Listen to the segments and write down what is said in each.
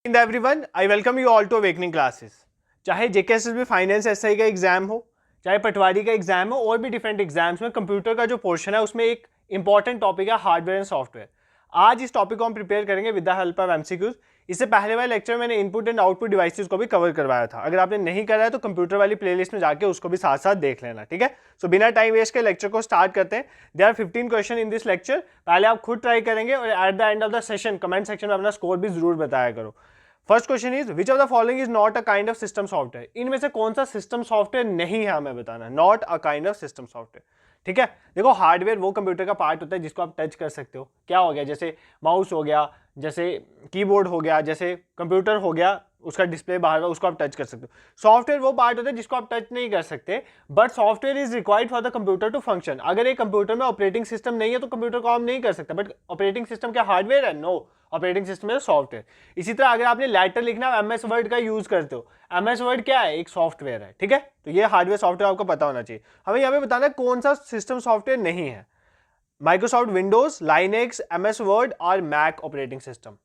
Everyone, I welcome you all to awakening classes. चाहे JKSSB finance SI का exam हो, चाहे पटवारी का एग्जाम हो और भी डिफरेंट एग्जाम्स में कंप्यूटर का जो पोर्शन है उसमें एक इंपॉर्टेंट टॉपिक है हार्डवेयर एंड सॉफ्टवेयर। आज इस टॉपिक को हम प्रिपेयर करेंगे with the help of MCQs. इससे पहले वाले लेक्चर में मैंने इनपुट एंड आउटपुट डिवाइसेस को भी कवर करवाया था। अगर आपने नहीं करा है तो कंप्यूटर वाली प्लेलिस्ट में जाके उसको भी साथ साथ देख लेना, ठीक है। सो बिना टाइम वेस्ट के लेक्चर को स्टार्ट करते हैं। There are 15 question in this lecture. पहले आप खुद ट्राई करेंगे और at the end of the session comment section में अपना स्कोर भी जरूर बताया करो। First question is which of the following is not a kind of system software. इनमें से कौन सा सिस्टम सॉफ्टवेयर नहीं है हमें बताना। Not a kind of system software, ठीक है। देखो, हार्डवेयर वो कंप्यूटर का पार्ट होता है जिसको आप टच कर सकते हो। क्या हो गया, जैसे माउस हो गया, जैसे कीबोर्ड हो गया, जैसे कंप्यूटर हो गया, उसका डिस्प्ले बाहर उसको आप टच कर सकते हो। सॉफ्टवेयर वो पार्ट होता है जिसको आप टच नहीं कर सकते, but software is required for the computer to function. अगर एक कंप्यूटर में ऑपरेटिंग सिस्टम नहीं है तो कंप्यूटर काम नहीं कर सकता। बट ऑपरेटिंग सिस्टम क्या हार्डवेयर है? नो, ऑपरेटिंग सिस्टम है सॉफ्टवेयर। इसी तरह अगर आपने लेटर लिखना एमएस वर्ड का यूज करते हो, एमएस वर्ड क्या है? एक सॉफ्टवेयर है, ठीक है। तो ये हार्डवेयर सॉफ्टवेयर आपको पता होना चाहिए। हमें यहाँ पे बताना है कौन सा सिस्टम सॉफ्टवेयर नहीं है। Microsoft Windows, Linux, MS word और मैक ऑपरेटिंग सिस्टम,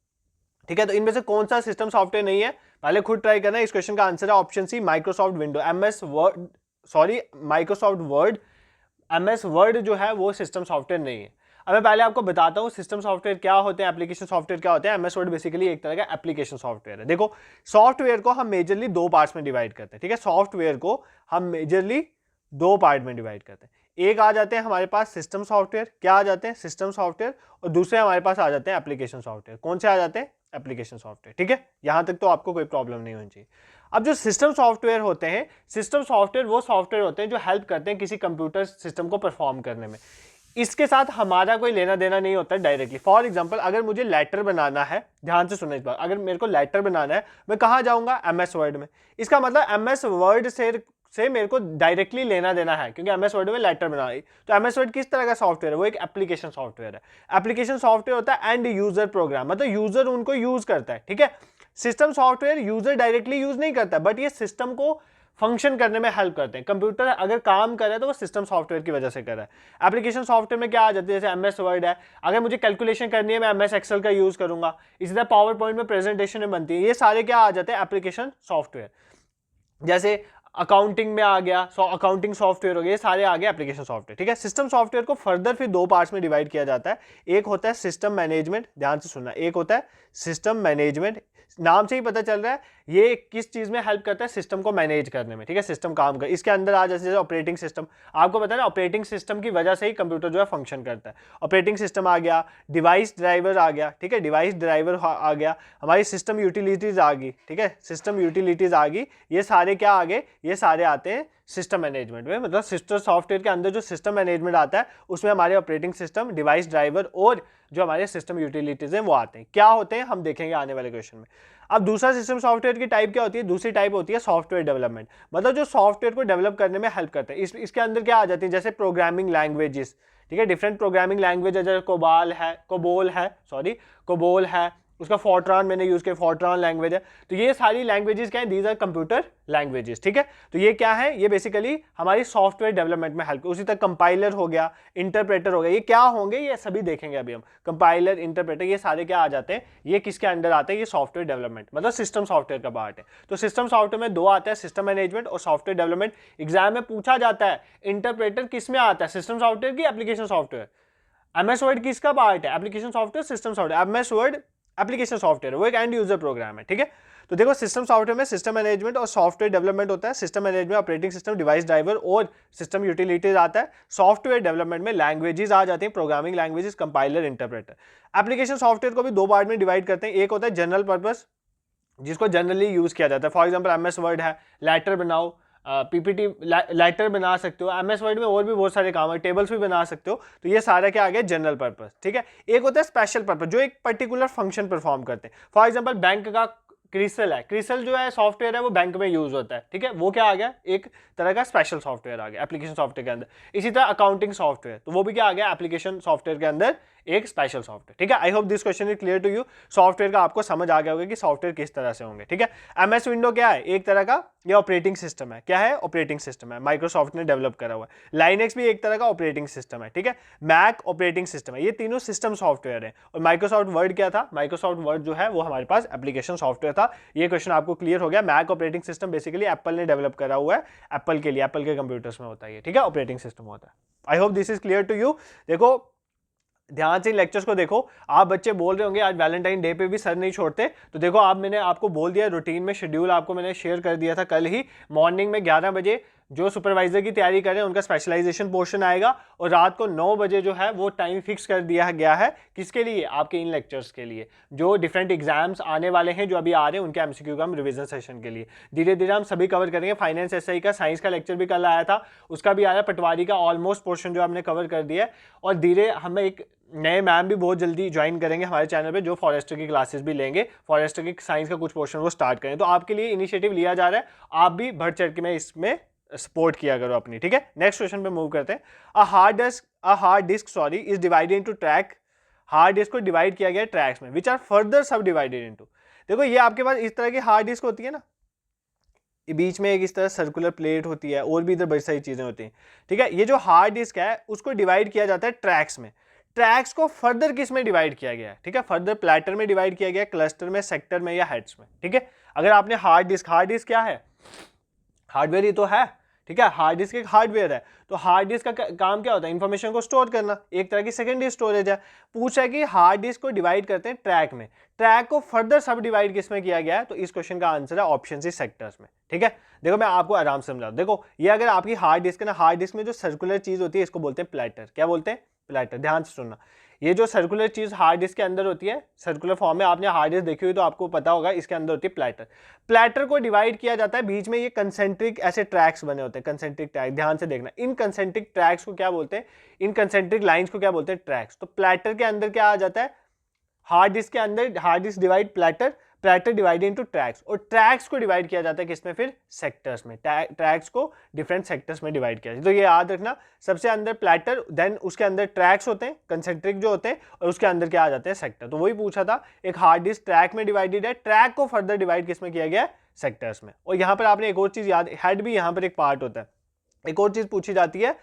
ठीक है। तो इनमें से कौन सा सिस्टम सॉफ्टवेयर नहीं है? पहले खुद ट्राई करना है। इस क्वेश्चन का आंसर है option C, Microsoft window. Microsoft Word, MS Word जो है वो सिस्टम सॉफ्टवेयर नहीं है। अब मैं पहले आपको बताता हूँ सिस्टम सॉफ्टवेयर क्या होते हैं, एप्लीकेशन सॉफ्टवेयर क्या होते हैं। एमएस वर्ड बेसिकली एक तरह का एप्लीकेशन सॉफ्टवेयर है। देखो, सॉफ्टवेयर को हम मेजरली दो पार्ट्स में डिवाइड करते हैं, ठीक है। सॉफ्टवेयर को हम मेजरली दो पार्ट में डिवाइड करते हैं। एक आ जाते हैं हमारे पास सिस्टम सॉफ्टवेयर। क्या आ जाते हैं? System software. और दूसरे हमारे पास आ जाते हैं एप्लीकेशन सॉफ्टवेयर। कौन से आ जाते हैं? एप्लीकेशन सॉफ्टवेयर, ठीक है। यहां तक तो आपको कोई प्रॉब्लम नहीं होनी चाहिए। अब जो सिस्टम सॉफ्टवेयर होते हैं, सिस्टम सॉफ्टवेयर वो सॉफ्टवेयर होते हैं जो हेल्प करते हैं किसी कंप्यूटर सिस्टम को परफॉर्म करने में। इसके साथ हमारा कोई लेना देना नहीं होता डायरेक्टली। फॉर एग्जांपल, अगर मुझे लेटर बनाना है, ध्यान से सुनना इस बार, अगर मेरे को लेटर बनाना है, मैं कहाँ जाऊंगा? एमएस वर्ड में। इसका मतलब एमएस वर्ड से मेरे को डायरेक्टली लेना देना है, क्योंकि एमएस वर्ड में लेटर बना है। तो एमएस वर्ड किस तरह का सॉफ्टवेयर है? वो एक एप्लीकेशन सॉफ्टवेयर है। एप्लीकेशन सॉफ्टवेयर होता है एंड यूजर प्रोग्राम, मतलब यूजर उनको यूज करता है, ठीक है। System software user directly use नहीं करता, बट ये सिस्टम को फंक्शन करने में हेल्प करते हैं। कंप्यूटर अगर काम कर रहा है तो वो सिस्टम सॉफ्टवेयर की वजह से कर रहा है। एप्लीकेशन सॉफ्टवेयर में क्या आ जाती है? जैसे एमएस वर्ड है, अगर मुझे कैलकुलेशन करनी है मैं एमएस एक्सेल का यूज करूंगा। इसी तरह पावर पॉइंट में प्रेजेंटेशन में बनती है। ये सारे क्या आ जाते हैं? Application software. जैसे अकाउंटिंग में आ गया, अकाउंटिंग सॉफ्टवेयर हो गया, ये सारे आ गए एप्लीकेशन सॉफ्टवेयर, ठीक है। सिस्टम सॉफ्टवेयर को फर्दर फिर दो पार्ट्स में डिवाइड किया जाता है। एक होता है सिस्टम मैनेजमेंट, ध्यान से सुनना, एक होता है सिस्टम मैनेजमेंट। नाम से ही पता चल रहा है ये किस चीज में हेल्प करता है? सिस्टम को मैनेज करने में, ठीक है। सिस्टम काम कर, इसके अंदर आ जैसे ऑपरेटिंग सिस्टम, आपको पता है ना, ऑपरेटिंग सिस्टम की वजह से ही कंप्यूटर जो है फंक्शन करता है। ऑपरेटिंग सिस्टम आ गया, डिवाइस ड्राइवर आ गया, ठीक है, डिवाइस ड्राइवर आ गया, हमारी सिस्टम यूटिलिटीज आ गई, ठीक है, सिस्टम यूटिलिटीज आ गई। ये सारे क्या आ गए? ये सारे आते हैं सिस्टम मैनेजमेंट में। मतलब सिस्टम सॉफ्टवेयर के अंदर जो सिस्टम मैनेजमेंट आता है उसमें हमारे ऑपरेटिंग सिस्टम, डिवाइस ड्राइवर और जो हमारे सिस्टम यूटिलिटीज हैं वो आते हैं। क्या होते हैं हम देखेंगे आने वाले क्वेश्चन में। अब दूसरा सिस्टम सॉफ्टवेयर की टाइप क्या होती है? दूसरी टाइप होती है सॉफ्टवेयर डेवलपमेंट, मतलब जो सॉफ्टवेयर को डेवलप करने में हेल्प करते हैं। इसके अंदर क्या आ जाती है? जैसे प्रोग्रामिंग लैंग्वेजेस, ठीक है, डिफरेंट प्रोग्रामिंग लैंग्वेज है, जैसे कोबोल है, उसका फोर्ट्रान मैंने यूज किया, फोर्ट्रान लैंग्वेज है। तो ये सारी लैंग्वेजेस क्या है? दीज आर कंप्यूटर लैंग्वेजेस, ठीक है। तो ये क्या है? ये बेसिकली हमारी सॉफ्टवेयर डेवलपमेंट में हेल्प। उसी तरह कंपाइलर हो गया, इंटरप्रेटर हो गया, ये क्या होंगे? ये सभी देखेंगे अभी हम। कंपाइलर, इंटरप्रेटर, ये सारे क्या आ जाते हैं? ये किसके अंडर आते हैं? ये सॉफ्टवेयर डेवलपमेंट, मतलब सिस्टम सॉफ्टवेयर का पार्ट है। तो सिस्टम सॉफ्टवेयर में दो आते हैं, सिस्टम मैनेजमेंट और सॉफ्टवेयर डेवलपमेंट। एग्जाम में पूछा जाता है इंटरप्रेटर किस में आता है? सिस्टम सॉफ्टवेयर की एप्लीकेशन सॉफ्टवेयर? एमएस वर्ड किसका पार्ट है? Application software, system software. MS word application software, वो एक एंड यूजर प्रोग्राम है, ठीक है। तो देखो, सिस्टम सॉफ्टवेयर में सिस्टम मैनेजमेंट और सॉफ्टवेयर डेवलपमेंट होता है। System management operating system, device driver और सिस्टम यूटिलिटीज आता है। सॉफ्टवेयर डेवलपमेंट में लैंग्वेजेस आ जाती हैं, programming languages, compiler, interpreter. Application software को भी दो पार्ट में डिवाइड करते हैं। एक होता है जनरल पर्पस, जिसको जनरली यूज किया जाता है। फॉर एग्जाम्पल एमएस वर्ड है, लेटर बनाओ, पीपीटी लेटर बना सकते हो। एमएस वर्ड में और भी बहुत सारे काम है, टेबल्स भी बना सकते हो। तो ये सारा क्या आ गया? जनरल पर्पस, ठीक है। एक होता है स्पेशल पर्पस, जो एक पर्टिकुलर फंक्शन परफॉर्म करते हैं। फॉर एग्जांपल बैंक का क्रिसल है, क्रिसल जो है सॉफ्टवेयर है वो बैंक में यूज होता है, ठीक है। वो क्या आ गया? एक तरह का स्पेशल सॉफ्टवेयर आ गया एप्लीकेशन सॉफ्टवेयर के अंदर। इसी तरह अकाउंटिंग सॉफ्टवेयर, तो वो भी क्या आ गया? एप्लीकेशन सॉफ्टवेयर के अंदर एक स्पेशल सॉफ्टवेयर, ठीक है। I hope this question is clear to you. Software का आपको समझ आ गया होगा कि सॉफ्टवेयर किस तरह से होंगे, ठीक है। एमएस विंडो क्या है, एक तरह का ये ऑपरेटिंग सिस्टम है। क्या है, ऑपरेटिंग सिस्टम है, माइक्रोसॉफ्ट ने डेवलप करा हुआ है। लाइनेक्स भी एक तरह का ऑपरेटिंग सिस्टम है, ठीक है। मैक ऑपरेटिंग सिस्टम है। ये तीनों सिस्टम सॉफ्टवेयर है। और माइक्रोसॉफ्ट वर्ड क्या था, माइक्रोसॉफ्ट वर्ड जो है वो हमारे पास एप्लीकेशन सॉफ्टवेयर था। ये क्वेश्चन आपको क्लियर हो गया। Mac operating system basically Apple ने डेवलप करा हुआ है, एप्पल के लिए, एप्पल के कंप्यूटर्स में होता है ये, ठीक है, ऑपरेटिंग सिस्टम होता है। I hope this is clear to you. देखो ध्यान से लेक्चर्स को देखो। आप बच्चे बोल रहे होंगे आज वैलेंटाइन डे पे भी सर नहीं छोड़ते, तो देखो आप, मैंने आपको बोल दिया रूटीन में, शेड्यूल आपको मैंने शेयर कर दिया था कल ही। मॉर्निंग में 11 बजे जो सुपरवाइजर की तैयारी कर रहे हैं उनका स्पेशलाइजेशन पोर्शन आएगा, और रात को 9 बजे जो है वो टाइम फिक्स कर दिया गया है। किसके लिए, आपके इन लेक्चर्स के लिए, जो डिफरेंट एग्जाम्स आने वाले हैं, जो अभी आ रहे हैं उनके एमसीक्यू का हम रिवीजन सेशन के लिए धीरे धीरे हम सभी कवर करेंगे। फाइनेंस एसआई का, साइंस का लेक्चर भी कल आया था, उसका भी आया। पटवारी का ऑलमोस्ट पोर्शन जो हमने कवर कर दिया है। और धीरे हमें एक नए मैम भी बहुत जल्दी ज्वाइन करेंगे हमारे चैनल पे, जो फॉरेस्टर की क्लासेस भी लेंगे। फॉरेस्टर की साइंस का कुछ पोर्शन वो स्टार्ट करें, तो आपके लिए इनिशिएटिव लिया जा रहा है। आप भी बढ़ चढ़ के मैं इसमें सपोर्ट किया करो अपनी, ठीक है। नेक्स्ट क्वेश्चन पे मूव करते हैं। A hard disk is divided into track. Hard disk को डिवाइड किया गया ट्रैक्स में, विच आर फर्दर सब डिवाइडेड इनटू। देखो ये आपके पास इस तरह की हार्ड डिस्क होती है ना, ये बीच में एक इस तरह सर्कुलर प्लेट होती है, और भी इधर बड़ी सारी चीजें होती हैं, ठीक है। ये जो हार्ड डिस्क है उसको डिवाइड किया जाता है ट्रैक्स में। ट्रैक्स को फर्दर किस में डिवाइड किया गया है, ठीक है। फर्दर प्लेटर में डिवाइड किया गया, क्लस्टर में, सेक्टर में, या हेड्स में, ठीक है। अगर आपने हार्ड डिस्क क्या है, हार्डवेयर ही तो है, ठीक है। हार्ड डिस्क एक हार्डवेयर है, तो हार्ड डिस्क का काम क्या होता है, इंफॉर्मेशन को स्टोर करना, एक तरह की सेकेंडरी स्टोरेज है। पूछा है कि हार्ड डिस्क को डिवाइड करते हैं ट्रैक में, ट्रैक को फर्दर सब डिवाइड किस में किया गया है, तो इस क्वेश्चन का आंसर है ऑप्शन सी, सेक्टर्स में, ठीक है। देखो मैं आपको आराम से समझा, देखो ये अगर आपकी हार्ड डिस्क है ना, हार्ड डिस्क में जो सर्कुलर चीज होती है इसको बोलते हैं प्लेटर। क्या बोलते हैं, प्लेटर। ध्यान से सुनना, ये जो सर्कुलर चीज हार्ड डिस्क के अंदर होती है, सर्कुलर फॉर्म में, आपने हार्ड डिस्क देखी हुई तो आपको पता होगा, इसके अंदर होती है प्लेटर। प्लेटर को डिवाइड किया जाता है, बीच में ये कंसेंट्रिक ऐसे ट्रैक्स बने होते हैं, कंसेंट्रिक ट्रैक। ध्यान से देखना, इन कंसेंट्रिक ट्रैक्स को क्या बोलते हैं, इन कंसेंट्रिक लाइंस को क्या बोलते हैं, ट्रैक्स। तो प्लेटर के अंदर क्या आ जाता है, हार्ड डिस्क के अंदर, hard disk divide platter, platter divide into tracks, और ट्रैक्स को डिवाइड किया जाता है किसमें, फिर सेक्टर्स में। ट्रैक्स को डिफरेंट सेक्टर्स में डिवाइड किया जाता है। तो ये याद रखना, सबसे अंदर प्लेटर, देन उसके अंदर ट्रैक्स होते हैं कंसेंट्रिक जो होते हैं, और उसके अंदर क्या आ जाते हैं, सेक्टर। तो वही पूछा था, एक हार्ड डिस्क ट्रैक में डिवाइडेड है, ट्रैक को फर्दर डिवाइड किसमें किया गया है, सेक्टर्स में। और यहाँ पर आपने एक और चीज याद, हेड भी यहाँ पर एक पार्ट होता है। एक और चीज पूछी जाती है,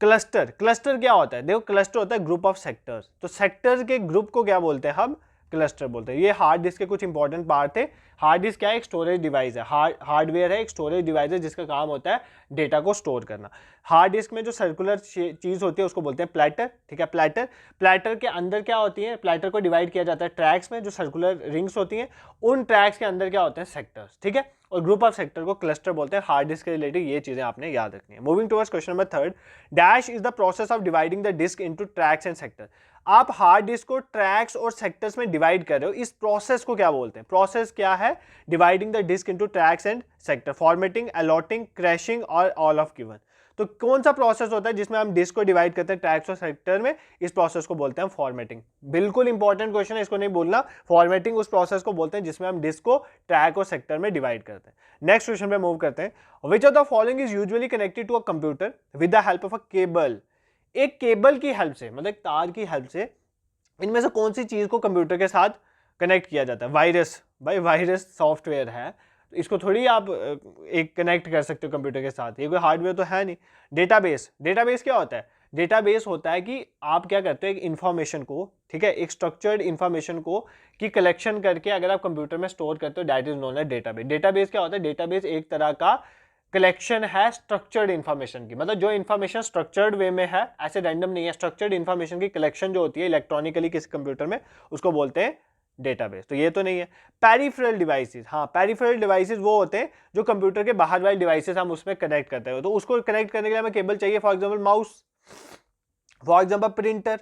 क्लस्टर। क्लस्टर क्या होता है, देखो क्लस्टर होता है ग्रुप ऑफ सेक्टर्स, तो सेक्टर्स के ग्रुप को क्या बोलते हैं हम, क्लस्टर बोलते हैं। ये हार्ड डिस्क के कुछ इंपॉर्टेंट पार्ट थे। हार्ड डिस्क क्या है, एक स्टोरेज डिवाइस है, हार्डवेयर है, एक स्टोरेज डिवाइस है जिसका काम होता है डेटा को स्टोर करना। हार्ड डिस्क में जो सर्कुलर चीज होती है उसको बोलते हैं प्लेटर, ठीक है। प्लेटर के अंदर क्या होती है, प्लेटर को डिवाइड किया जाता है ट्रैक्स में, जो सर्कुलर रिंग्स होती हैं, उन ट्रैक्स के अंदर क्या होते हैं, सेक्टर्स, ठीक है। और ग्रुप ऑफ सेक्टर को क्लस्टर बोलते हैं। हार्ड डिस्क के रिलेटेड ये चीजें आपने याद रखनी है। Moving towards question number 3, dash is the process of dividing the disk into tracks and sector. आप हार्ड डिस्क को ट्रैक्स और सेक्टर्स में डिवाइड कर रहे हो, इस प्रोसेस को क्या बोलते हैं, प्रोसेस क्या है, dividing the disk into tracks and sector, formatting, allotting, crashing और ऑल ऑफ गिवन। तो कौन सा प्रोसेस होता है जिसमें हम डिस्क को डिवाइड करते हैं ट्रैक्स और सेक्टर में, इस प्रोसेस को बोलते हैं फॉर्मेटिंग। बिल्कुल इंपॉर्टेंट क्वेश्चन है, इसको नहीं बोलना। फॉर्मेटिंग उस प्रोसेस को बोलते हैं जिसमें हम डिस्क को ट्रैक और सेक्टर में डिवाइड करते हैं। नेक्स्ट क्वेश्चन पे मूव करते हैं। Which of the following is usually connected to a computer with the help of a cable. एक केबल की हेल्प से, मतलब तार की हेल्प से, इनमें से कौन सी चीज को कंप्यूटर के साथ कनेक्ट किया जाता है। वायरस, भाई वायरस सॉफ्टवेयर है, तो इसको थोड़ी आप एक कनेक्ट कर सकते हो कंप्यूटर के साथ, ये कोई हार्डवेयर तो है नहीं। डेटाबेस, डेटाबेस क्या होता है, डेटाबेस होता है कि आप क्या करते हो, एक इंफॉर्मेशन को, ठीक है, एक स्ट्रक्चर्ड इंफॉर्मेशन को की कलेक्शन करके अगर आप कंप्यूटर में स्टोर करते हो, that is known as database. Database क्या होता है, डेटाबेस एक तरह का कलेक्शन है स्ट्रक्चर्ड इन्फॉर्मेशन की, मतलब जो इन्फॉर्मेशन स्ट्रक्चर्ड वे में है, ऐसे रैंडम नहीं है, स्ट्रक्चर्ड इन्फॉर्मेशन की कलेक्शन जो होती है इलेक्ट्रॉनिकली किसी कंप्यूटर में, उसको बोलते हैं डेटाबेस। तो ये तो नहीं है। पेरिफेरल डिवाइसेस, हाँ पेरिफेरल डिवाइसेस वो होते हैं जो कंप्यूटर के बाहर वाले डिवाइसेस हम उसमें कनेक्ट करते हैं, तो उसको कनेक्ट करने के लिए हमें केबल चाहिए। For example mouse, for example printer,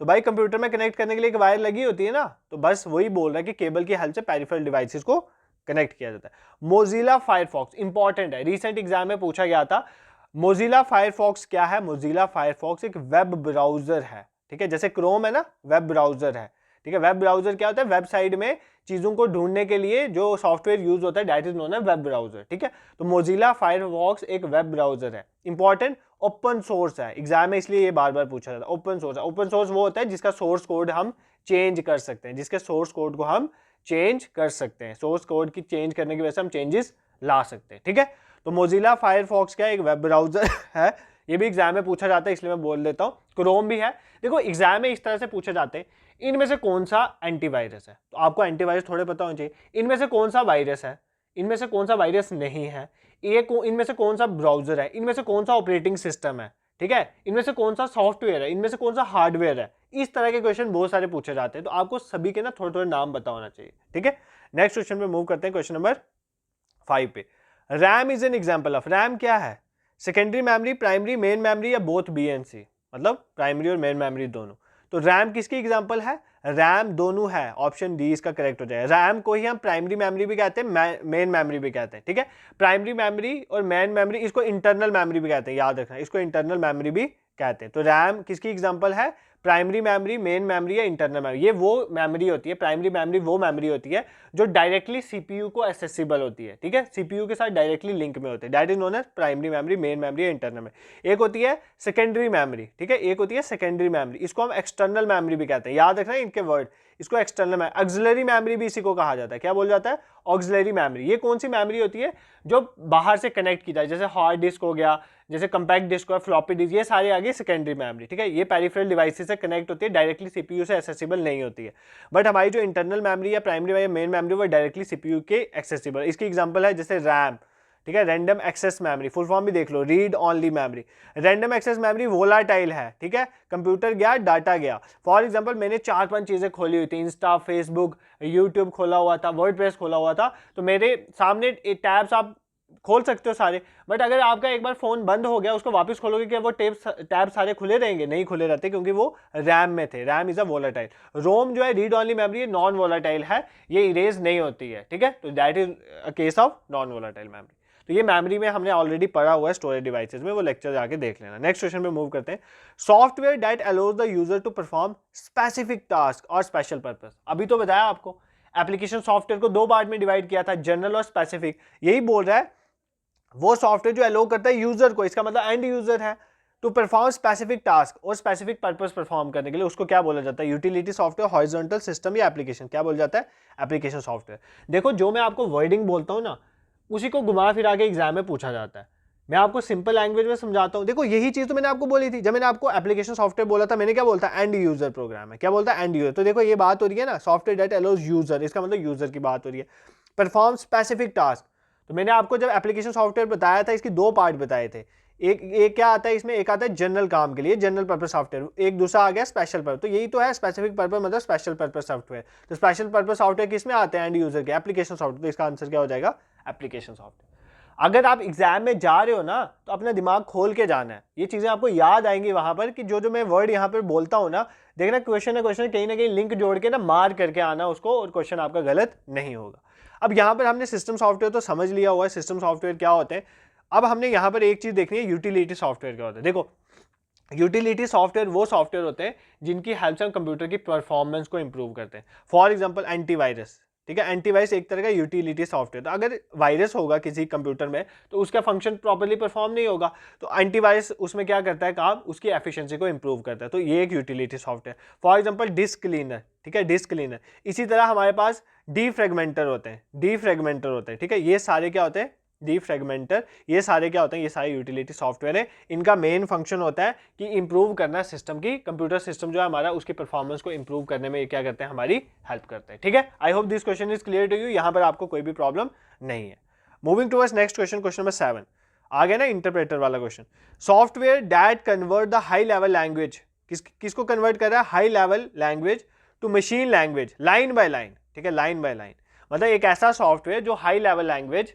तो भाई कंप्यूटर में कनेक्ट करने के लिए एक वायर लगी होती है ना, तो बस वही बोल रहा है कि केबल की हेल्प से पेरिफेरल डिवाइसेस को कनेक्ट किया जाता है। मोजिला फायरफॉक्स इंपॉर्टेंट है, रिसेंट एग्जाम में पूछा गया था। मोजिला फायरफॉक्स क्या है, मोजिला फायरफॉक्स एक वेब ब्राउजर है, ठीक है, जैसे क्रोम है ना वेब ब्राउजर है, ठीक है। वेब ब्राउजर क्या होता है, वेबसाइट में चीजों को ढूंढने के लिए जो सॉफ्टवेयर यूज होता है that is known as web browser, ठीक है। तो मोजिला फायरफॉक्स एक वेब ब्राउजर है। इंपॉर्टेंट, ओपन सोर्स है, एग्जाम में इसलिए ये बार बार पूछा जाता है। ओपन सोर्स है, ओपन सोर्स वो होता है जिसका सोर्स कोड हम चेंज कर सकते हैं, जिसके सोर्स कोड को हम चेंज कर सकते हैं, सोर्स कोड की चेंज करने की वजह से हम चेंजेस ला सकते हैं, ठीक है। तो मोजिला फायरफॉक्स क्या एक वेब ब्राउजर है, ये भी एग्जाम में पूछा जाता है इसलिए मैं बोल देता हूँ। क्रोम भी है। देखो एग्जाम में इस तरह से पूछे जाते हैं, इनमें से कौन सा एंटीवायरस है, तो आपको एंटीवायरस थोड़े पता होना चाहिए। इनमें से कौन सा वायरस है, इनमें से कौन सा वायरस नहीं है, इनमें से कौन सा ब्राउजर है, इनमें से कौन सा ऑपरेटिंग सिस्टम है, ठीक है, इनमें से कौन सा सॉफ्टवेयर है, इनमें से कौन सा हार्डवेयर है। इस तरह के क्वेश्चन बहुत सारे पूछे जाते हैं, तो आपको सभी के ना थोड़े थोड़े नाम पता होना चाहिए, ठीक है। नेक्स्ट क्वेश्चन पे मूव करते हैं, क्वेश्चन नंबर 5 पे। RAM is an example of, RAM क्या है, secondary memory, primary, main memory या बोथ बी एंड सी, मतलब प्राइमरी और मेन मेमोरी दोनों। तो रैम किसकी एग्जांपल है, रैम दोनों है, ऑप्शन डी इसका करेक्ट हो जाएगा। रैम को ही हम प्राइमरी मेमोरी भी कहते हैं, मेन मेमोरी भी कहते हैं, ठीक है। प्राइमरी मेमोरी और मेन मेमोरी, इसको इंटरनल मेमोरी भी कहते हैं, याद रखना, इसको इंटरनल मेमोरी भी कहते हैं। तो रैम किसकी एग्जांपल है, प्राइमरी मेमोरी, मेन मेमोरी या इंटरनल मेमोरी। ये वो मेमोरी होती है, प्राइमरी मेमोरी वो मेमोरी होती है जो डायरेक्टली सीपीयू को एक्सेसिबल होती है, ठीक है, सीपीयू के साथ डायरेक्टली लिंक में होते हैं, that is known as primary memory, main memory या इंटरनल मेमोरी। एक होती है सेकेंडरी मेमोरी, ठीक है, एक होती है सेकेंडरी मेमोरी, इसको हम एक्सटर्नल मेमोरी भी कहते हैं, याद रखना इनके वर्ड, इसको एक्सटर्नल ऑक्सिलरी मेमोरी भी इसी को कहा जाता है। क्या बोल जाता है, ऑक्सिलरी मेमोरी। ये कौन सी मेमोरी होती है, जो बाहर से कनेक्ट की जाए, जैसे हार्ड डिस्क हो गया, जैसे कंपैक्ट डिस्क हो, फ्लॉपी डिस्क, ये सारे आगे सेकेंडरी मेमोरी, ठीक है। ये पेरिफेरल डिवाइसेस से कनेक्ट होती है, डायरेक्टली सीपीयू से एक्सेसिबल नहीं होती है। बट हमारी जो इंटरनल मेमोरी या प्राइमरी या मेन मेमोरी वो डायरेक्टली सीपीयू के एक्सेसिबल। इसकी एग्जांपल है जैसे रैम, ठीक है, random access memory, full form भी देख लो, read only memory. Random access memory volatile है, ठीक है, कंप्यूटर गया, डाटा गया। फॉर एग्जांपल मैंने 4-5 चीजें खोली हुई थी, इंस्टा, फेसबुक, यूट्यूब खोला हुआ था, वर्डप्रेस खोला हुआ था, तो मेरे सामने टैब्स आप खोल सकते हो सारे, बट अगर आपका एक बार फोन बंद हो गया, उसको वापस खोलोगे क्या वो टैब सारे खुले रहेंगे, नहीं खुले रहते, क्योंकि वो रैम में थे। RAM is a volatile. ROM जो है read only memory, non volatile है, ये इरेज नहीं होती है, ठीक है, तो that is a case of non volatile memory. तो ये मेमोरी में हमने ऑलरेडी पढ़ा हुआ है स्टोरेज डिवाइसेस में, वो लेक्चर जाके देख लेना। नेक्स्ट क्वेश्चन पे मूव करते हैं। Software that allows the user to perform specific task और स्पेशल पर्पस। अभी तो बताया आपको, एप्लीकेशन सॉफ्टवेयर को 2 पार्ट में डिवाइड किया था, जनरल और स्पेसिफिक। यही बोल रहा है वो सॉफ्टवेयर जो अलाउ करता है यूजर को, इसका मतलब एंड यूजर है, टू परफॉर्म स्पेसिफिक टास्क और स्पेसिफिक पर्पस परफॉर्म करने के लिए, उसको क्या बोला जाता है, यूटिलिटी सॉफ्टवेयर, हॉरिजॉन्टल सिस्टम या एप्लीकेशन। क्या बोला जाता है, एप्लीकेशन सॉफ्टवेयर। देखो जो मैं आपको वर्डिंग बोलता हूं ना, उसी को घुमा फिरा के एग्जाम में पूछा जाता है। मैं आपको सिंपल लैंग्वेज में समझाता हूं। देखो यही चीज तो मैंने आपको बोली थी, जब मैंने आपको एप्लीकेशन सॉफ्टवेयर बोला था, मैंने क्या बोलता है, एंड यूजर प्रोग्राम है। क्या बोलता है, एंड यूजर। तो देखो ये बात हो रही है ना, सॉफ्टवेयर दैट अलाउज यूजर, इसका मतलब यूजर की बात हो रही है। परफॉर्म स्पेसिफिक टास्क, तो मैंने आपको जब एप्लीकेशन सॉफ्टवेयर बताया था, इसकी 2 पार्ट बताए थे। एक क्या आता है इसमें, एक आता है जनरल काम के लिए, जनरल पर्पस सॉफ्टवेयर, एक दूसरा आ गया स्पेशल पर्पस। तो यही तो है स्पेसिफिक पर्पस मतलब स्पेशल पर्पस सॉफ्टवेयर। तो स्पेशल पर्पस सॉफ्टवेयर किसमें आते हैं, एंड यूजर के, एप्लीकेशन सॉफ्टवेयर। तो इसका आंसर क्या हो जाएगा, एप्लीकेशन सॉफ्टवेयर। अगर आप एग्जाम में जा रहे हो ना, तो अपना दिमाग खोल के जाना है, ये चीजें आपको याद आएंगी वहां पर, कि जो मैं वर्ड यहाँ पर बोलता हूँ ना, देखना क्वेश्चन है, क्वेश्चन कहीं ना कहीं लिंक जोड़ के ना मार करके आना उसको, और क्वेश्चन आपका गलत नहीं होगा। अब यहाँ पर हमने सिस्टम सॉफ्टवेयर तो समझ लिया हुआ है, सिस्टम सॉफ्टवेयर क्या होते हैं। अब हमने यहाँ पर एक चीज देखनी है, यूटिलिटी सॉफ्टवेयर क्या होता है। देखो यूटिलिटी सॉफ्टवेयर वो सॉफ्टवेयर होते हैं जिनकी हेल्प से हम कंप्यूटर की परफॉर्मेंस को इंप्रूव करते हैं। फॉर एग्जांपल एंटीवायरस, ठीक है, एंटीवायरस एक तरह का यूटिलिटी सॉफ्टवेयर। तो अगर वायरस होगा किसी कंप्यूटर में, तो उसका फंक्शन प्रॉपर्ली परफॉर्म नहीं होगा, तो एंटीवायरस उसमें क्या करता है काम, उसकी एफिशिएंसी को इंप्रूव करता है। तो ये एक utility software. For example disk cleaner, ठीक है, डिस्क क्लीनर। इसी तरह हमारे पास डीफ्रेगमेंटर होते हैं, डीफ्रेगमेंटर होते हैं, ठीक है, ये सारे क्या होते हैं, डीफ्रेगमेंटर, ये सारे क्या होते हैं, ये सारे यूटिलिटी सॉफ्टवेयर है। इनका मेन फंक्शन होता है कि इंप्रूव करना सिस्टम की, कंप्यूटर सिस्टम जो है हमारा, उसकी परफॉर्मेंस को इंप्रूव करने में ये क्या करते हैं, हमारी हेल्प करते हैं, ठीक है। I hope this question is clear to you, यहां पर आपको कोई भी प्रॉब्लम नहीं है। Moving towards next question, question number 7 आ गया ना, इंटरप्रेटर वाला question. Software that convert the high level language, किसको कन्वर्ट कर रहा है, high level language to machine language line by line, ठीक है, लाइन बाय लाइन। मतलब एक ऐसा सॉफ्टवेयर जो हाई लेवल लैंग्वेज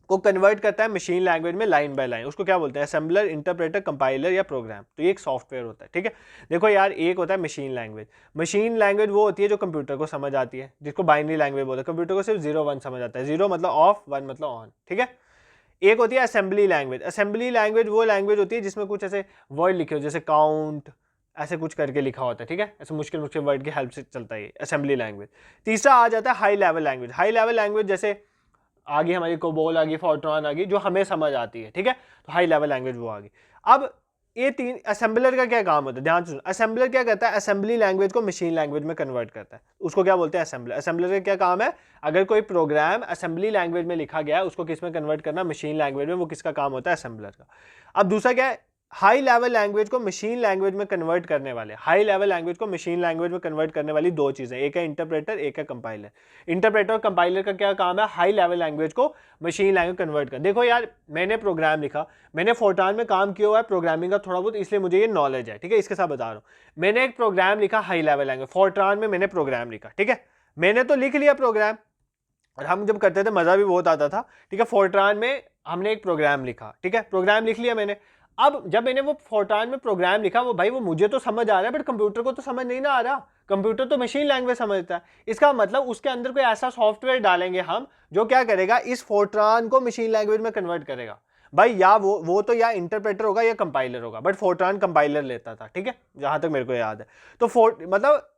को कन्वर्ट करता है मशीन लैंग्वेज में लाइन बाय लाइन, उसको क्या बोलते हैं, असेंबलर, इंटरप्रेटर, कंपाइलर या प्रोग्राम। तो ये एक सॉफ्टवेयर होता है, ठीक है। देखो यार, एक होता है मशीन लैंग्वेज। मशीन लैंग्वेज वो होती है जो कंप्यूटर को समझ आती है, जिसको बाइनरी लैंग्वेज बोलते हैं। कंप्यूटर को सिर्फ 0-1 समझ आता है, 0 मतलब ऑफ, 1 मतलब ऑन, ठीक है। एक होती है असेंबली लैंग्वेज। असेंबली लैंग्वेज वो लैंग्वेज होती है जिसमें कुछ ऐसे वर्ड लिखे हो, जैसे काउंट, ऐसे कुछ करके लिखा होता है, ठीक है, ऐसे मुश्किल मुश्किल वर्ड की हेल्प से चलता है असेंबली लैंग्वेज। तीसरा आ जाता है high level language. High level language जैसे आ गई हमारी कोबोल आ गई, फोर्ट्रॉन आ गई, जो हमें समझ आती है, ठीक है, तो हाई लेवल लैंग्वेज वो आ गई। अब ये तीन, असेंबलर का क्या काम होता है, ध्यान सुनो, असेंबलर क्या करता है, असेंबली लैंग्वेज को मशीन लैंग्वेज में कन्वर्ट करता है, उसको क्या बोलते हैं, असेंबलर। असेंबलर का क्या काम है, अगर कोई प्रोग्राम असेंबली लैंग्वेज में लिखा गया है उसको किस में कन्वर्ट करना, मशीन लैंग्वेज में, वो किसका काम होता है, असेंबलर का। अब दूसरा क्या है, हाई लेवल लैंग्वेज को मशीन लैंग्वेज में कन्वर्ट करने वाले, हाई लेवल लैंग्वेज को मशीन लैंग्वेज में कन्वर्ट करने वाली दो चीजें, एक है इंटरप्रेटर, एक है कंपाइलर। इंटरप्रेटर और कंपाइलर का क्या काम है, हाई लेवल लैंग्वेज को मशीन लैंग्वेज कन्वर्ट कर। देखो यार, मैंने प्रोग्राम लिखा, मैंने फोर्ट्रॉन में काम किया हुआ है प्रोग्रामिंग का थोड़ा बहुत, इसलिए मुझे ये नॉलेज है, ठीक है, इसके साथ बता रहा हूँ। मैंने एक प्रोग्राम लिखा हाई लेवल लैंग्वेज, फोर्ट्रॉन में मैंने प्रोग्राम लिखा, ठीक है, मैंने तो लिख लिया प्रोग्राम, और हम जब करते थे मजा भी बहुत आता था, ठीक है। फोर्ट्रॉन में हमने एक प्रोग्राम लिखा, ठीक है, प्रोग्राम लिख लिया मैंने। अब जब मैंने वो फोर्ट्रॉन में प्रोग्राम लिखा, वो भाई वो मुझे तो समझ आ रहा है, बट कंप्यूटर को तो समझ नहीं ना आ रहा, कंप्यूटर तो मशीन लैंग्वेज समझता है। इसका मतलब उसके अंदर कोई ऐसा सॉफ्टवेयर डालेंगे हम जो क्या करेगा, इस फोर्ट्रॉन को मशीन लैंग्वेज में कन्वर्ट करेगा। भाई या वो तो या इंटरप्रेटर होगा या कंपाइलर होगा, बट फोर्ट्रॉन कंपाइलर लेता था, ठीक है, जहां तक मेरे को याद है। तो मतलब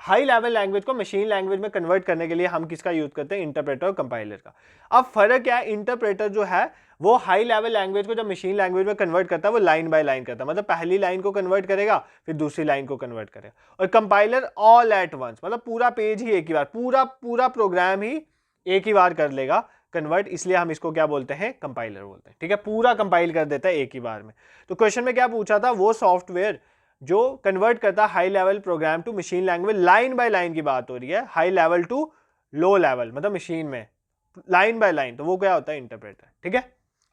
हाई लेवल लैंग्वेज को मशीन लैंग्वेज में कन्वर्ट करने के लिए हम किसका यूज करते हैं, इंटरप्रेटर और कंपाइलर का। अब फर्क क्या है, इंटरप्रेटर जो है वो हाई लेवल लैंग्वेज को जब मशीन लैंग्वेज में कन्वर्ट करता है वो लाइन बाय लाइन करता है, मतलब पहली लाइन को कन्वर्ट करेगा फिर दूसरी लाइन को कन्वर्ट करेगा। और कंपाइलर ऑल एट वंस, मतलब पूरा पेज ही एक ही बार, पूरा प्रोग्राम ही एक ही बार कर लेगा कन्वर्ट, इसलिए हम इसको क्या बोलते हैं, कंपाइलर बोलते हैं, ठीक है, पूरा कंपाइल कर देता है एक ही बार में। तो क्वेश्चन में क्या पूछा था, वो सॉफ्टवेयर जो कन्वर्ट करता है high level program to machine language, line by line की बात हो रही है, high level to low level, मतलब मशीन में लाइन बाय लाइन, तो वो क्या होता है, इंटरप्रेटर, ठीक है।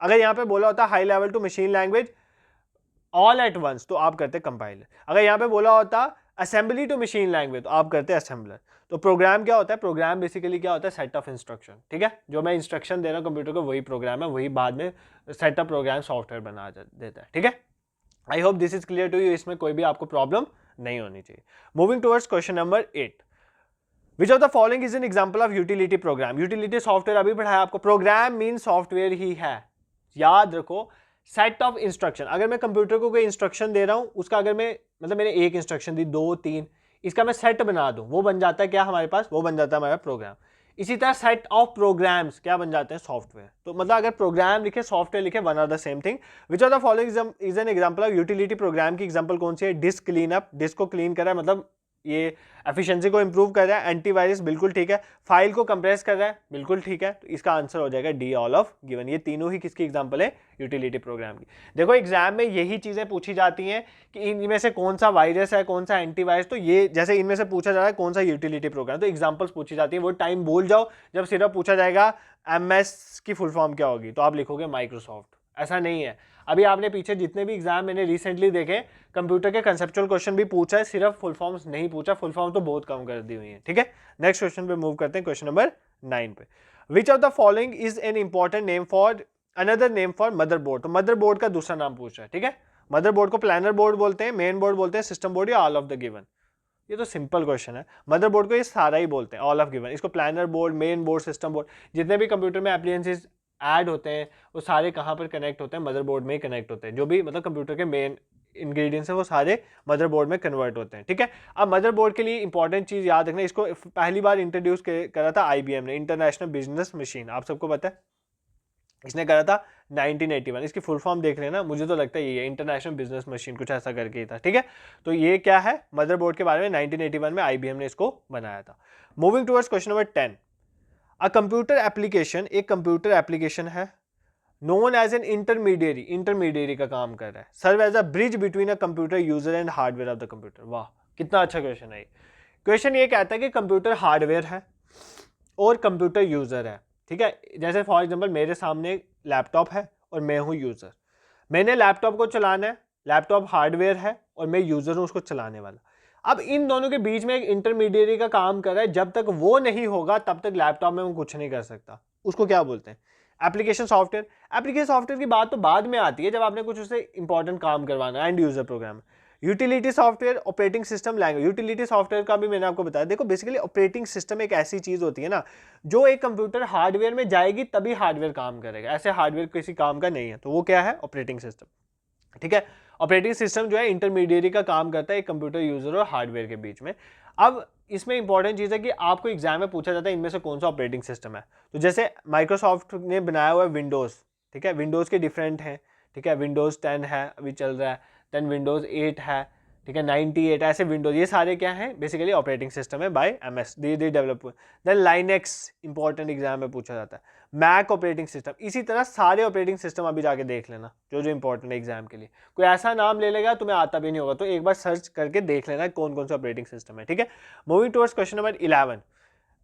अगर यहाँ पे बोला होता high level to machine language all at once, तो आप करते कंपाइलर। अगर यहाँ पे बोला होता असेंबली टू मशीन लैंग्वेज, तो आप करते असेंबलर। तो प्रोग्राम क्या होता है, प्रोग्राम बेसिकली क्या होता है, सेट ऑफ इंस्ट्रक्शन, ठीक है, जो मैं इंस्ट्रक्शन दे रहा हूँ कंप्यूटर को वही प्रोग्राम है, वही बाद में सेट ऑफ प्रोग्राम सॉफ्टवेयर बना देता है, ठीक है। I hope this is clear to you, इसमें कोई भी आपको प्रॉब्लम नहीं होनी चाहिए। Moving towards question number 8, which of the following is an example of utility program. Utility software अभी पढ़ाया आपको, प्रोग्राम मीन सॉफ्टवेयर ही है, याद रखो। सेट ऑफ इंस्ट्रक्शन, अगर मैं कंप्यूटर को कोई इंस्ट्रक्शन दे रहा हूं, उसका अगर मैं मतलब मैंने एक इंस्ट्रक्शन दी, 2 3, इसका मैं सेट बना दूं, वो बन जाता है क्या हमारे पास, वो बन जाता है हमारा प्रोग्राम। इसी तरह सेट ऑफ प्रोग्राम्स क्या बन जाते हैं, सॉफ्टवेयर। तो मतलब अगर प्रोग्राम लिखे सॉफ्टवेयर लिखे, one are the same thing. Which of the following is an example of utility program की एग्जांपल कौन सी है, डिस्क क्लीन अप, डिस्क को क्लीन करा है, मतलब ये एफिशिएंसी को इंप्रूव कर रहा है। एंटीवायरस, बिल्कुल ठीक है। फाइल को कंप्रेस कर रहा है, बिल्कुल ठीक है। तो इसका आंसर हो जाएगा डी, ऑल ऑफ गिवन। ये तीनों ही किसकी एग्जांपल है, यूटिलिटी प्रोग्राम की। देखो एग्जाम में यही चीजें पूछी जाती हैं कि इनमें से कौन सा वायरस है, कौन सा एंटीवायरस, तो ये जैसे इनमें से पूछा जा रहा है कौन सा यूटिलिटी प्रोग्राम, तो एग्जांपल्स पूछी जाती है, वो टाइम भूल जाओ। जब सिर्फ पूछा जाएगा MS की फुल फॉर्म क्या होगी, तो आप लिखोगे माइक्रोसॉफ्ट, ऐसा नहीं है। अभी आपने पीछे जितने भी एग्जाम मैंने रिसेंटली देखे, कंप्यूटर के कंसेप्चुअल क्वेश्चन भी पूछा है, सिर्फ फुल फॉर्म्स नहीं पूछा, फुल फॉर्म तो बहुत कम कर दी हुई है, ठीक है। नेक्स्ट क्वेश्चन पे मूव करते हैं, क्वेश्चन नंबर 9 पे। विच of the following is an important name for another name for motherboard. तो मदरबोर्ड का दूसरा नाम पूछ रहा है, ठीक है। मदरबोर्ड को प्लानर बोर्ड बोलते हैं, मेन बोर्ड बोलते हैं, सिस्टम बोर्ड, या ऑल ऑफ द गिवन। ये तो सिंपल क्वेश्चन है। मदरबोर्ड को ये सारा ही बोलते हैं, ऑल ऑफ गिवन। इसको planar board, main board, system board, जितने भी कंप्यूटर में एप्लीकेंसेस ऐड होते हैं वो सारे कहाँ पर कनेक्ट होते हैं, मदरबोर्ड में ही कनेक्ट होते हैं। जो भी मतलब कंप्यूटर के मेन इंग्रेडिएंट्स है वो सारे मदरबोर्ड में कन्वर्ट होते हैं, ठीक है। अब मदरबोर्ड के लिए इंपॉर्टेंट चीज याद रखना, इसको पहली बार इंट्रोड्यूस करा था IBM ने, इंटरनेशनल बिजनेस मशीन, आप सबको पता है, इसने करा था 1981। इसकी फुल फॉर्म देख लेना, मुझे तो लगता है ये इंटरनेशनल बिजनेस मशीन कुछ ऐसा करके ही था, ठीक है। तो ये क्या है, मदरबोर्ड के बारे में 1981 में IBM ने इसको बनाया था। Moving towards question number 10, a computer application, एक कंप्यूटर एप्लीकेशन है known as an intermediary, intermediary का काम कर रहा है, serve as a bridge between a computer user and hardware of the computer. वाह कितना अच्छा क्वेश्चन है। क्वेश्चन ये कहता है कि कंप्यूटर हार्डवेयर है और कंप्यूटर यूजर है, ठीक है। जैसे फॉर एग्जांपल मेरे सामने लैपटॉप है और मैं हूं यूजर, मैंने लैपटॉप को चलाना है, लैपटॉप हार्डवेयर है और मैं यूजर हूं उसको चलाने वाला। अब इन दोनों के बीच में एक इंटरमीडिएरी का काम कर रहा है, जब तक वो नहीं होगा तब तक लैपटॉप में वो कुछ नहीं कर सकता। उसको क्या बोलते हैं, एप्लीकेशन सॉफ्टवेयर। एप्लीकेशन सॉफ्टवेयर की बात तो बाद में आती है जब आपने कुछ उससे इंपॉर्टेंट काम करवाना है, and user program. Utility software, operating system, language. Utility software का भी मैंने आपको बताया, देखो बेसिकली ऑपरेटिंग सिस्टम एक ऐसी चीज होती है ना जो एक कंप्यूटर हार्डवेयर में जाएगी तभी हार्डवेयर काम करेगा, ऐसे हार्डवेयर किसी काम का नहीं है, तो वो क्या है, ऑपरेटिंग सिस्टम, ठीक है। ऑपरेटिंग सिस्टम जो है इंटरमीडिएरी का काम करता है एक कंप्यूटर यूजर और हार्डवेयर के बीच में। अब इसमें इंपॉर्टेंट चीज़ है कि आपको एग्जाम में पूछा जाता है इनमें से कौन सा ऑपरेटिंग सिस्टम है। तो जैसे माइक्रोसॉफ्ट ने बनाया हुआ है विंडोज़, ठीक है, विंडोज़ के डिफरेंट हैं, ठीक है, विंडोज़ 10 है अभी चल रहा है, देन विंडोज़ 8 है, ठीक है, 98 ऐसे विंडोज, ये सारे क्या हैं बेसिकली ऑपरेटिंग सिस्टम है by MS the developer. Then Linux important exam में पूछा जाता है, मैक ऑपरेटिंग सिस्टम, इसी तरह सारे ऑपरेटिंग सिस्टम अभी जाके देख लेना जो जो इंपॉर्टेंट है एग्जाम के लिए। कोई ऐसा नाम ले लेगा तुम्हें आता भी नहीं होगा, तो एक बार सर्च करके देख लेना कौन कौन सा ऑपरेटिंग सिस्टम है, ठीक है। Moving towards question number 11,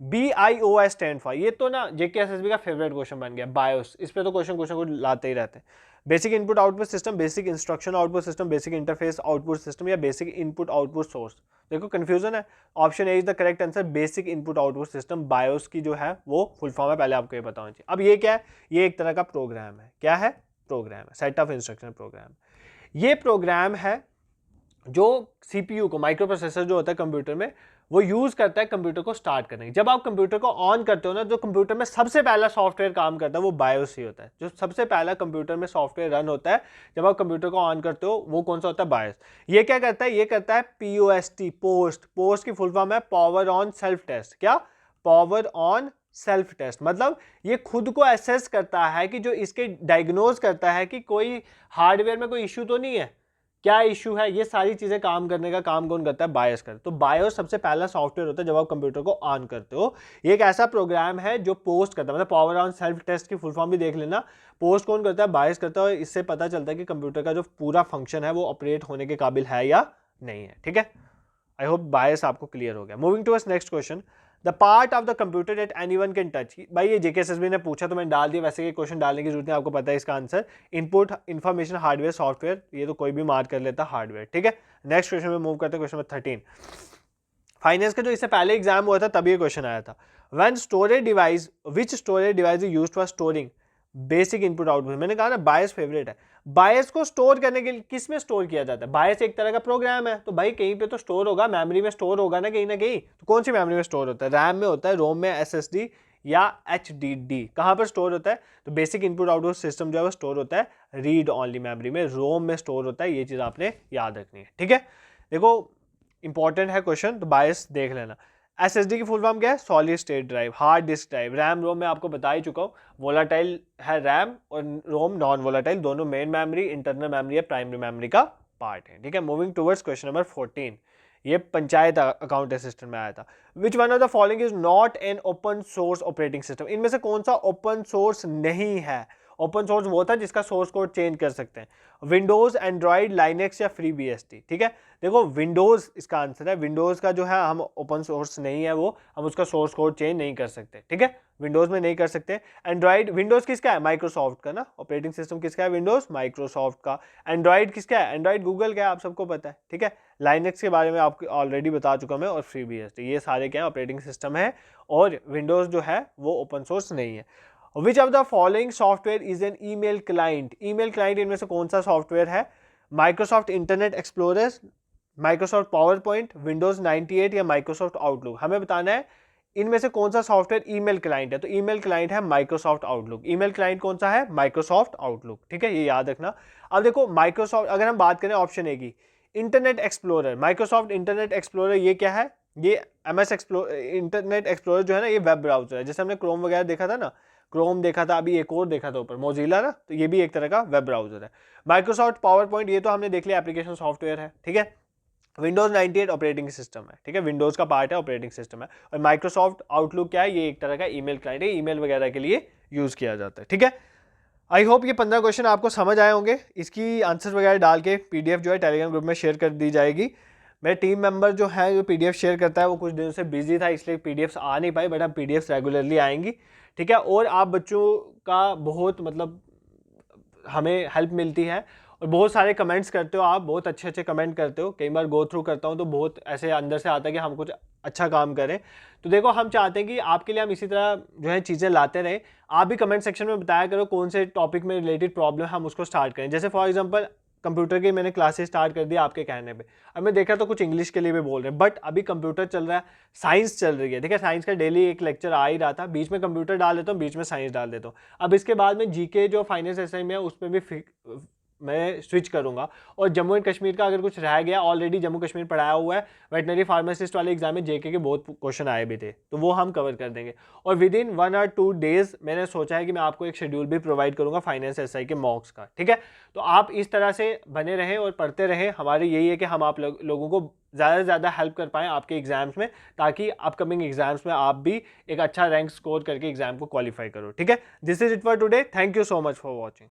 BIOS stand for, ये तो ना JKSSB का फेवरेट क्वेश्चन बन गया, बायोस, इस पे तो क्वेश्चन को लाते ही रहते हैं। Basic input output system, basic instruction output system, basic interface output system या बेसिक इनपुट आउटपुट सोर्स। देखो कंफ्यूजन है, option A is the correct answer, basic input output system. BIOS की जो है वो फुल फॉर्म है, पहले आपको ये बताना चाहिए। अब ये क्या है, ये एक तरह का प्रोग्राम है, क्या है, प्रोग्राम है, सेट ऑफ इंस्ट्रक्शन प्रोग्राम। ये प्रोग्राम है जो CPU को, माइक्रो प्रोसेसर जो होता है कंप्यूटर में, वो यूज करता है कंप्यूटर को स्टार्ट करने की। जब आप कंप्यूटर को ऑन करते हो ना, जो कंप्यूटर में सबसे पहला सॉफ्टवेयर काम करता है वो बायोस ही होता है। जो सबसे पहला कंप्यूटर में सॉफ्टवेयर रन होता है जब आप कंप्यूटर को ऑन करते हो, वो कौन सा होता है, बायोस। ये क्या करता है, ये करता है POST, पोस्ट की फुल फॉर्म है पावर ऑन सेल्फ टेस्ट। क्या, पावर ऑन सेल्फ टेस्ट, मतलब ये खुद को एसेस करता है कि जो इसके डायग्नोज करता है कि कोई हार्डवेयर में कोई इश्यू तो नहीं है, क्या इशू है, ये सारी चीजें काम करने का काम कौन करता है, बायोस करता है। तो बायोस सबसे पहला सॉफ्टवेयर होता है जब आप कंप्यूटर को ऑन करते हो। ये एक ऐसा प्रोग्राम है जो पोस्ट करता है, मतलब पावर ऑन सेल्फ टेस्ट की फुल फॉर्म भी देख लेना, पोस्ट कौन करता है, बायोस करता है। और इससे पता चलता है कि कंप्यूटर का जो पूरा फंक्शन है वो ऑपरेट होने के काबिल है या नहीं है, ठीक है। आई होप बायस आपको क्लियर हो गया। Moving to next question, the part of the computer that anyone can touch. भाई ये JKSSB ने पूछा तो मैंने डाल दिया, वैसे ये क्वेश्चन डालने की जरूरत नहीं, आपको पता है इसका answer. Input information hardware software, ये तो कोई भी मार्क कर लेता हार्डवेयर, ठीक है। नेक्स्ट क्वेश्चन में मूव करते हैं, क्वेश्चन नंबर 13। फाइनेंस का जो इससे पहले एग्जाम हुआ था तभी ये क्वेश्चन आया था। When storage device, which storage device is used for storing basic input output. मैंने कहा ना बायस फेवरेट है। बायस को स्टोर करने के लिए किस में स्टोर किया जाता है, बायस एक तरह का प्रोग्राम है, तो भाई कहीं पे तो स्टोर होगा, मेमोरी में स्टोर होगा ना कहीं। तो कौन सी मेमोरी में स्टोर होता है, रैम में होता है, रोम में, SSD या HDD, कहाँ पर स्टोर होता है, तो बेसिक इनपुट आउटपुट सिस्टम जो है वो स्टोर होता है रीड ऑनली मेमोरी में, रोम में स्टोर होता है। ये चीज आपने याद रखनी है, ठीक है। देखो इंपॉर्टेंट है क्वेश्चन, तो बायस देख लेना। SSD की फुल फॉर्म क्या है, solid state drive, hard disk drive. RAM ROM में आपको बता ही चुका हूँ, वोलाटाइल है रैम और रोम नॉन वोलाटाइल, दोनों मेन मेमोरी, इंटरनल मेमोरी है, प्राइमरी मेमोरी का पार्ट है, ठीक है। मूविंग टुवर्ड्स क्वेश्चन नंबर 14, ये पंचायत अकाउंट असिस्टेंट में आया था। Which one of the following is not an open source operating system. इनमें से कौन सा ओपन सोर्स नहीं है। ओपन सोर्स वो था जिसका सोर्स कोड चेंज कर सकते हैं, विंडोज, एंड्रॉइड, लाइनेक्स या फ्री BSD, ठीक है। देखो विंडोज इसका आंसर है, विंडोज का जो है हम ओपन सोर्स नहीं है, वो हम उसका सोर्स कोड चेंज नहीं कर सकते, ठीक है, विंडोज में नहीं कर सकते। एंड्रॉइड, विंडोज किसका है, माइक्रोसॉफ्ट का ना, ऑपरेटिंग सिस्टम किसका है, विंडोज माइक्रोसॉफ्ट का। एंड्रॉइड किसका है, एंड्रॉइड गूगल का है, आप सबको पता है, ठीक है। लाइनेक्स के बारे में आपको ऑलरेडी बता चुका मैं, और फ्री BSD, ये सारे क्या है ऑपरेटिंग सिस्टम है, और विंडोज जो है वो ओपन सोर्स नहीं है। विच of the following software is an email client. Email client इनमें से कौन सा सॉफ्टवेयर है, Microsoft internet explorer, Microsoft power point, Windows 98 या माइक्रोसॉफ्ट आउटलुक। हमें बताना है इनमें से कौन सा सॉफ्टवेयर ईमेल क्लाइंट है, तो ईमेल क्लाइंट है माइक्रोसॉफ्ट आउटलुक। ईमेल क्लाइंट कौन सा है, माइक्रोसॉफ्ट आउटलुक, ठीक है, ये याद रखना। अब देखो माइक्रोसॉफ्ट, अगर हम बात करें ऑप्शन ए की, internet explorer, Microsoft internet explorer, ये क्या है, ये MS एक्सप्लोरर, इंटरनेट एक्सप्लोरर जो है ना, ये वेब ब्राउजर है। जैसे हमने क्रोम वगैरह देखा था ना, क्रोम देखा था, अभी एक और देखा था ऊपर मोजिला ना, तो ये भी एक तरह का वेब ब्राउजर है। माइक्रोसॉफ्ट पावर पॉइंट, ये तो हमने देख लिया एप्लीकेशन सॉफ्टवेयर है, ठीक है। विंडोज 98 ऑपरेटिंग सिस्टम है, ठीक है, विंडोज का पार्ट है, ऑपरेटिंग सिस्टम है। और माइक्रोसॉफ्ट आउटलुक क्या है, ये एक तरह का ईमेल क्लाइंट है, ईमेल वगैरह के लिए यूज किया जाता है, ठीक है। आई होप ये 15 क्वेश्चन आपको समझ आए होंगे। इसकी आंसर वगैरह डाल के PDF जो है टेलीग्राम ग्रुप में शेयर कर दी जाएगी। मेरे टीम मेंबर जो है जो PDF शेयर करता है वो कुछ दिनों से बिजी था, इसलिए PDFs आ नहीं पाई, बट अब PDFs रेगुलरली आएंगी, ठीक है। और आप बच्चों का बहुत मतलब हमें हेल्प मिलती है, और बहुत सारे कमेंट्स करते हो आप, बहुत अच्छे अच्छे कमेंट करते हो। कई बार गो थ्रू करता हूँ तो बहुत ऐसे अंदर से आता है कि हम कुछ अच्छा काम करें। तो देखो हम चाहते हैं कि आपके लिए हम इसी तरह जो है चीज़ें लाते रहें। आप भी कमेंट सेक्शन में बताया करो कौन से टॉपिक में रिलेटेड प्रॉब्लम हम उसको स्टार्ट करें। जैसे फॉर एग्जांपल कंप्यूटर की मैंने क्लासेस स्टार्ट कर दी आपके कहने पे, अब मैं देखा तो कुछ इंग्लिश के लिए भी बोल रहे हैं, बट अभी कंप्यूटर चल रहा है, साइंस चल रही है, ठीक है। साइंस का डेली एक लेक्चर आ ही रहा था, बीच में कंप्यूटर डाल देता हूँ, बीच में साइंस डाल देता हूँ। अब इसके बाद में GK जो फाइनेंस SI में है उसमें भी मैं स्विच करूंगा। और जम्मू एंड कश्मीर का अगर कुछ रह गया, ऑलरेडी जम्मू कश्मीर पढ़ाया हुआ है, वेटनरी फार्मासिस्ट वाले एग्जाम में जेके के बहुत क्वेश्चन आए भी थे, तो वो हम कवर कर देंगे। और विद इन 1 और 2 डेज मैंने सोचा है कि मैं आपको एक शेड्यूल भी प्रोवाइड करूंगा फाइनेंस एसआई के मॉक्स का, ठीक है। तो आप इस तरह से बने रहें और पढ़ते रहें। हमारी यही है कि हम आप लोगों को ज़्यादा से ज़्यादा हेल्प कर पाएँ आपके एग्जाम्स में, ताकि अपकमिंग एग्जाम्स में आप भी एक अच्छा रैंक स्कोर करके एग्जाम को क्वालिफाई करो, ठीक है। This is it for today, thank you so much for watching.